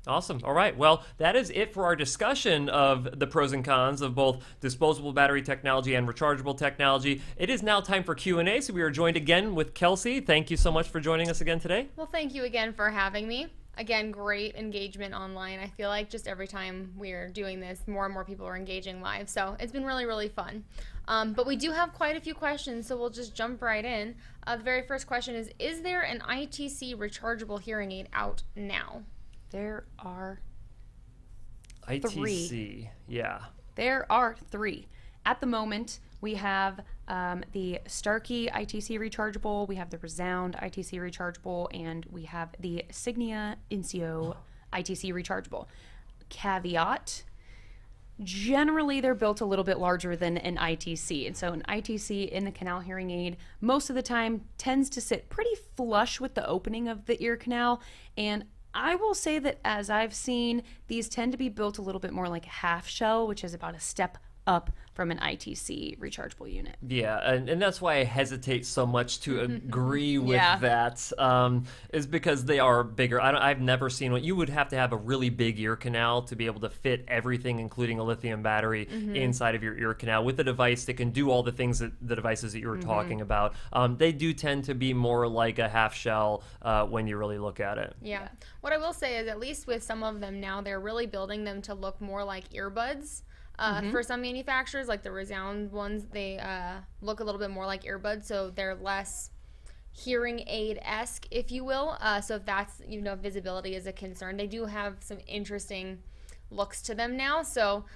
Awesome. All right. Well, that is it for our discussion of the pros and cons of both disposable battery technology and rechargeable technology. It is now time for Q&A, so we are joined again with Kelsey. Thank you so much for joining us again today. Well, thank you again for having me. Again, great engagement online. I feel like just every time we're doing this, more and more people are engaging live. So it's been really, really fun. But we do have quite a few questions, so we'll just jump right in. The very first question is there an ITC rechargeable hearing aid out now? There are ITC, 3. Yeah. There are 3. At the moment, we have the Starkey ITC rechargeable, we have the Resound ITC rechargeable, and we have the Signia Incio ITC rechargeable. Caveat, generally they're built a little bit larger than an ITC, and so an ITC in the canal hearing aid most of the time tends to sit pretty flush with the opening of the ear canal, and I will say that as I've seen, these tend to be built a little bit more like a half shell, which is about a step up from an ITC rechargeable unit. Yeah, and that's why I hesitate so much to agree with that, is because they are bigger. I've never seen one. You would have to have a really big ear canal to be able to fit everything, including a lithium battery, inside of your ear canal with a device that can do all the things that the devices that you were talking about. They do tend to be more like a half shell when you really look at it. Yeah. What I will say is, at least with some of them now, they're really building them to look more like earbuds. For some manufacturers, like the Resound ones, they look a little bit more like earbuds, so they're less hearing aid-esque, if you will. So if that's, visibility is a concern, they do have some interesting looks to them now. So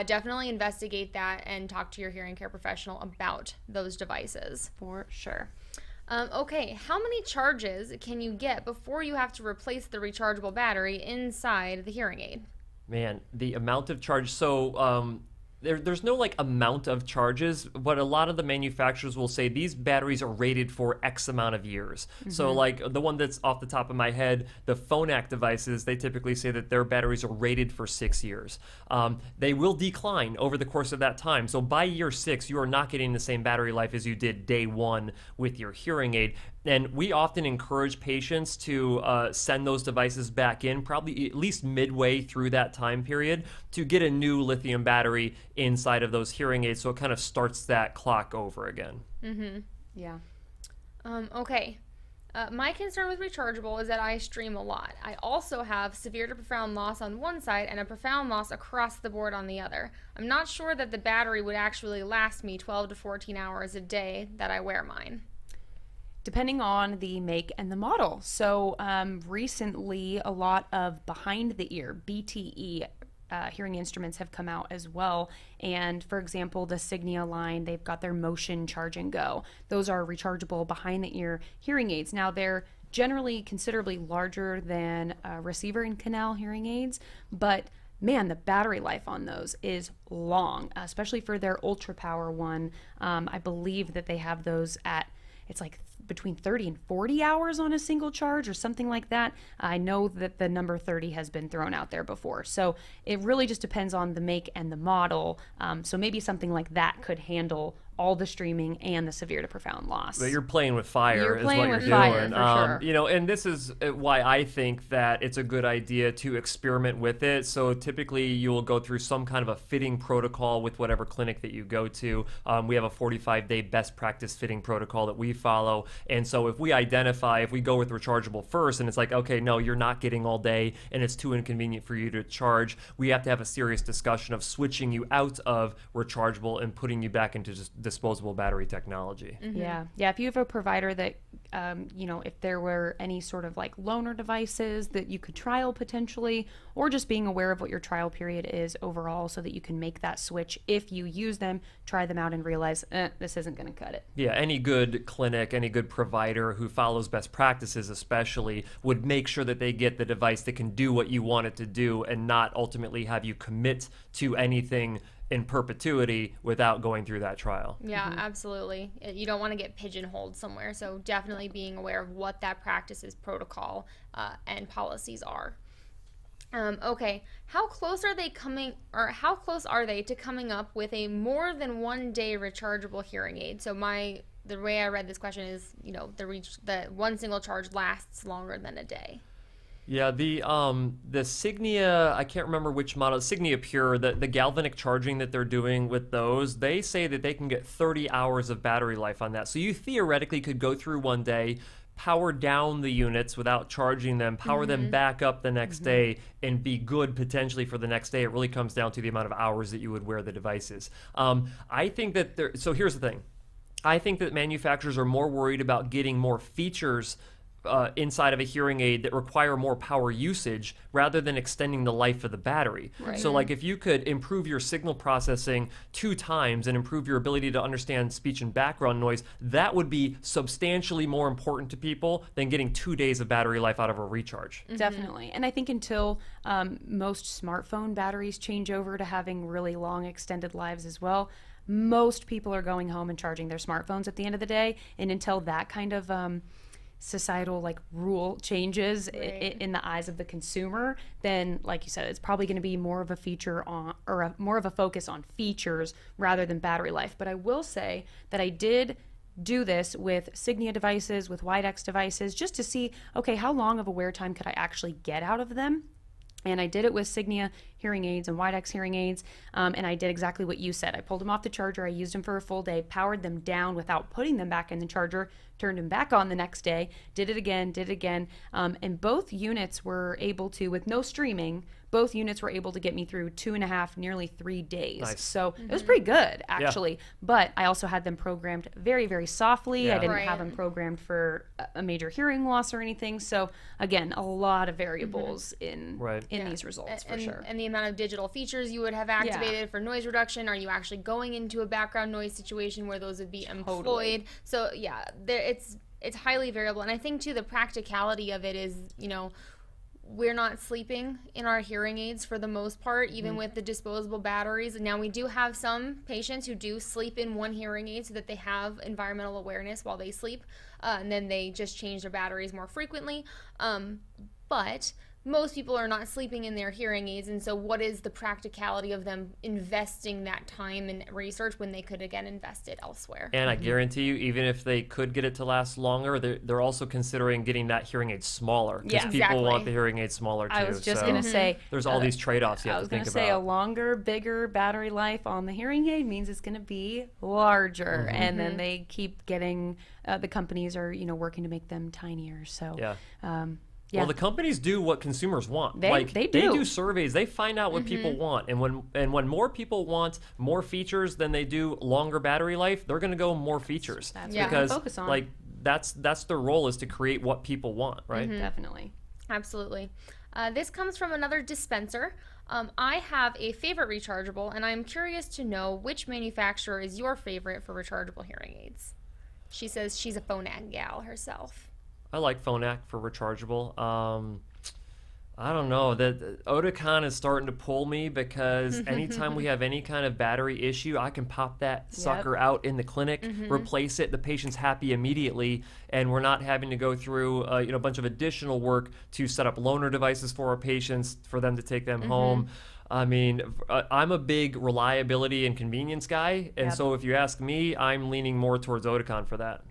definitely investigate that and talk to your hearing care professional about those devices. For sure. Okay, how many charges can you get before you have to replace the rechargeable battery inside the hearing aid? Man, the amount of charge. So there's no like amount of charges, but a lot of the manufacturers will say these batteries are rated for X amount of years. So like the one that's off the top of my head, the Phonak devices, they typically say that their batteries are rated for 6 years. They will decline over the course of that time. So by year 6, you are not getting the same battery life as you did day 1 with your hearing aid. And we often encourage patients to send those devices back in, probably at least midway through that time period, to get a new lithium battery inside of those hearing aids, so it kind of starts that clock over again. Yeah. Okay. My concern with Rechargeable is that I stream a lot. I also have severe to profound loss on one side and a profound loss across the board on the other. I'm not sure that the battery would actually last me 12 to 14 hours a day that I wear mine. Depending on the make and the model. So recently, a lot of behind the ear, BTE, hearing instruments have come out as well. And for example, the Signia line, they've got their Motion Charge and Go. Those are rechargeable behind the ear hearing aids. Now they're generally considerably larger than receiver and canal hearing aids, but man, the battery life on those is long, especially for their ultra power one. I believe that they have those at, it's like between 30 and 40 hours on a single charge or something like that. I know that the number 30 has been thrown out there before. So it really just depends on the make and the model. So maybe something like that could handle all the streaming and the severe to profound loss. But you're playing with fire is what you're doing. Fire, for sure. You know, and this is why I think that it's a good idea to experiment with it. So typically you'll go through some kind of a fitting protocol with whatever clinic that you go to. We have a 45-day best practice fitting protocol that we follow. And so if we go with rechargeable first and it's like, okay, no, you're not getting all day and it's too inconvenient for you to charge, we have to have a serious discussion of switching you out of rechargeable and putting you back into just disposable battery technology. Yeah. If you have a provider that, if there were any sort of like loaner devices that you could trial potentially, or just being aware of what your trial period is overall so that you can make that switch if you use them, try them out and realize, this isn't going to cut it. Yeah, any good clinic, any good provider who follows best practices especially would make sure that they get the device that can do what you want it to do and not ultimately have you commit to anything in perpetuity without going through that trial. Yeah, absolutely. You don't want to get pigeonholed somewhere. So definitely being aware of what that practice's protocol and policies are. Okay, how close are they to coming up with a more than 1 day rechargeable hearing aid? So the way I read this question is, the one single charge lasts longer than a day. Yeah, the Signia, I can't remember which model, Signia Pure, the galvanic charging that they're doing with those, they say that they can get 30 hours of battery life on that. So you theoretically could go through one day, power down the units without charging them, power them back up the next day, and be good potentially for the next day. It really comes down to the amount of hours that you would wear the devices. I think that so here's the thing. I think that manufacturers are more worried about getting more features inside of a hearing aid that require more power usage rather than extending the life of the battery. Right. So like if you could improve your signal processing 2 times and improve your ability to understand speech and background noise, that would be substantially more important to people than getting 2 days of battery life out of a recharge. Definitely. And I think until most smartphone batteries change over to having really long extended lives as well, most people are going home and charging their smartphones at the end of the day. And until that kind of societal rule changes in the eyes of the consumer, then like you said, it's probably going to be more of a feature on, or more of a focus on features rather than battery life. But I will say that I did do this with Signia devices, with Widex devices, just to see, okay, how long of a wear time could I actually get out of them? And I did it with Signia hearing aids and Widex hearing aids, and I did exactly what you said. I pulled them off the charger, I used them for a full day, powered them down without putting them back in the charger, turned them back on the next day, did it again, and both units were able to, with no streaming, both units were able to get me through 2.5, nearly 3 days. Nice. So it was pretty good, actually. Yeah. But I also had them programmed very, very softly. Yeah. I didn't have them programmed for a major hearing loss or anything. So again, a lot of variables in these results for sure. And the amount of digital features you would have activated for noise reduction. Are you actually going into a background noise situation where those would be employed? Totally. So yeah, it's highly variable. And I think too, the practicality of it is, we're not sleeping in our hearing aids for the most part, even with the disposable batteries. Now, we do have some patients who do sleep in one hearing aid so that they have environmental awareness while they sleep, and then they just change their batteries more frequently. But most people are not sleeping in their hearing aids, and so what is the practicality of them investing that time in research when they could, again, invest it elsewhere? And I guarantee you, even if they could get it to last longer, they're also considering getting that hearing aid smaller, because people want the hearing aid smaller too. I was just going to say, there's all these trade-offs you have to think about. I was going to say a longer, bigger battery life on the hearing aid means it's going to be larger, and then they keep getting, the companies are, working to make them tinier. So, Well, the companies do what consumers want. They do. They do surveys. They find out what people want, and when more people want more features than they do longer battery life, they're going to go more features. That's because what focus on. That's their role, is to create what people want, right? Definitely. Absolutely. This comes from another dispenser. I have a favorite rechargeable, and I'm curious to know which manufacturer is your favorite for rechargeable hearing aids. She says she's a Phonak gal herself. I like Phonak for rechargeable. I don't know, that Oticon is starting to pull me, because anytime we have any kind of battery issue, I can pop that sucker out in the clinic, replace it, the patient's happy immediately, and we're not having to go through a bunch of additional work to set up loaner devices for our patients, for them to take them home. I mean, I'm a big reliability and convenience guy, and so if you ask me, I'm leaning more towards Oticon for that.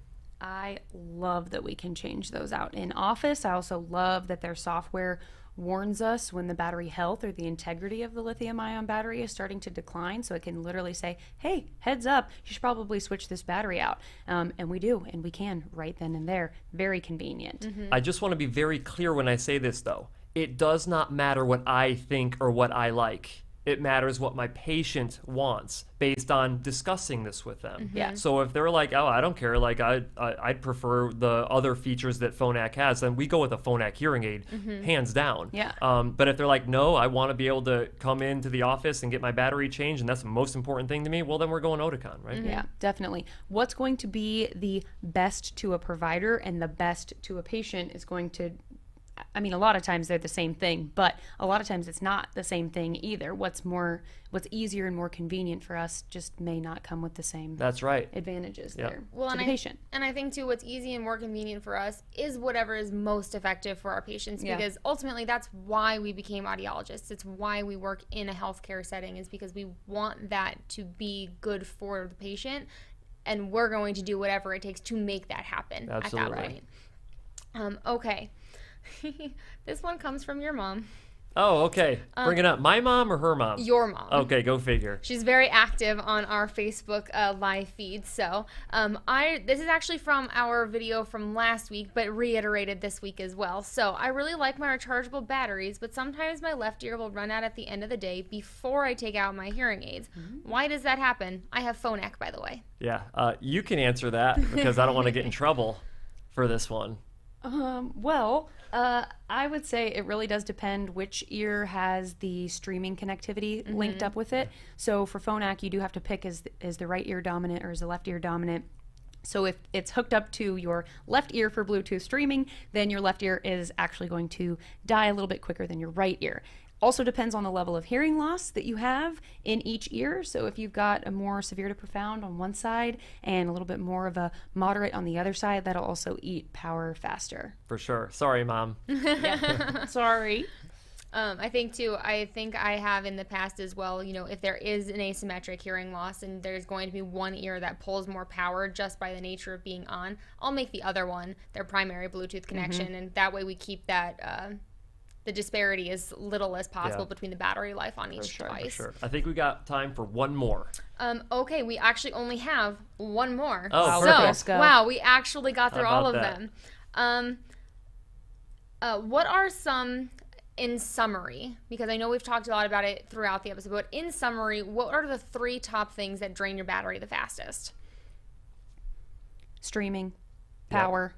I love that we can change those out in office. I also love that their software warns us when the battery health or the integrity of the lithium-ion battery is starting to decline, so it can literally say, hey, heads up, you should probably switch this battery out. And we do, and we can right then and there. Very convenient. I just want to be very clear when I say this, though. It does not matter what I think or what I like. It matters what my patient wants, based on discussing this with them. So if they're like, oh, I don't care, like I'd prefer the other features that Phonak has, then we go with a Phonak hearing aid, hands down. But if they're like, no, I want to be able to come into the office and get my battery changed, and that's the most important thing to me, well, then we're going Oticon, right? Yeah, definitely. What's going to be the best to a provider and the best to a patient is going to, I mean, a lot of times they're the same thing, but a lot of times it's not the same thing either. What's easier and more convenient for us just may not come with the same advantages there to the patient. And I think, too, what's easy and more convenient for us is whatever is most effective for our patients, because ultimately that's why we became audiologists. It's why we work in a healthcare setting, is because we want that to be good for the patient, and we're going to do whatever it takes to make that happen at that point. Okay. This one comes from your mom. Oh, okay. Bring it up. My mom or her mom? Your mom. Okay, go figure. She's very active on our Facebook live feed. So this is actually from our video from last week, but reiterated this week as well. So I really like my rechargeable batteries, but sometimes my left ear will run out at the end of the day before I take out my hearing aids. Why does that happen? I have Phonak, by the way. Yeah, you can answer that, because I don't want to get in trouble for this one. I would say it really does depend which ear has the streaming connectivity linked up with it. So for Phonak, you do have to pick is the right ear dominant or is the left ear dominant. So if it's hooked up to your left ear for Bluetooth streaming, then your left ear is actually going to die a little bit quicker than your right ear. Also depends on the level of hearing loss that you have in each ear. So if you've got a more severe to profound on one side and a little bit more of a moderate on the other side, that'll also eat power faster. For sure. Sorry, Mom. Sorry. I think I have in the past as well, if there is an asymmetric hearing loss and there's going to be one ear that pulls more power just by the nature of being on, I'll make the other one their primary Bluetooth connection, and that way we keep that the disparity as little as possible between the battery life on each device. For sure. I think we got time for one more. Okay, we actually only have one more. Oh, perfect. Wow, we actually got through all of them. What are some, in summary, because I know we've talked a lot about it throughout the episode, but in summary, what are the 3 top things that drain your battery the fastest? Streaming, power,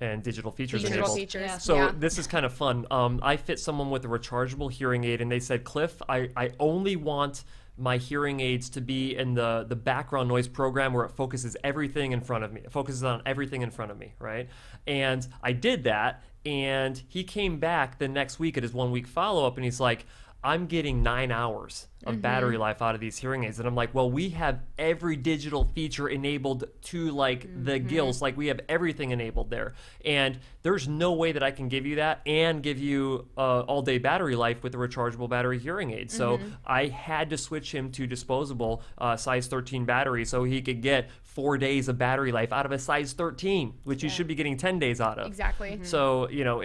and digital features digital enabled. Features. So this is kind of fun. I fit someone with a rechargeable hearing aid, and they said, Cliff, I only want my hearing aids to be in the background noise program where it focuses everything in front of me. It focuses on everything in front of me, right? And I did that, and he came back the next week at his 1 week follow-up, and he's like, I'm getting 9 hours of battery life out of these hearing aids. And I'm like, well, we have every digital feature enabled to like the gills. Like we have everything enabled there. And there's no way that I can give you that and give you all day battery life with a rechargeable battery hearing aid. So I had to switch him to disposable size 13 battery so he could get 4 days of battery life out of a size 13, which you should be getting 10 days out of. Exactly. So, you know,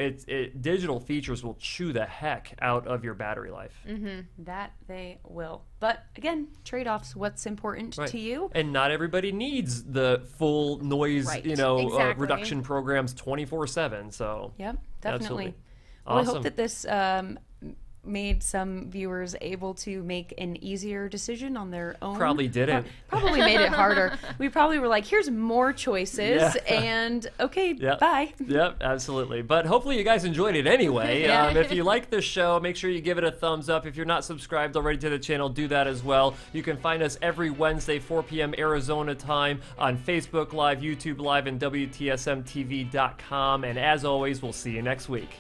digital features will chew the heck out of your battery life. That they will. But again, trade-offs, what's important to you. And not everybody needs the full noise, reduction programs 24/7. So yep, definitely. Awesome. Well, I hope that this made some viewers able to make an easier decision on their own. Probably didn't. Probably made it harder. We probably were like, here's more choices, and okay, bye. Yep, absolutely. But hopefully you guys enjoyed it anyway. If you like this show, make sure you give it a thumbs up. If you're not subscribed already to the channel, do that as well. You can find us every Wednesday, 4 p.m. Arizona time on Facebook Live, YouTube Live, and WTSMTV.com. And as always, we'll see you next week.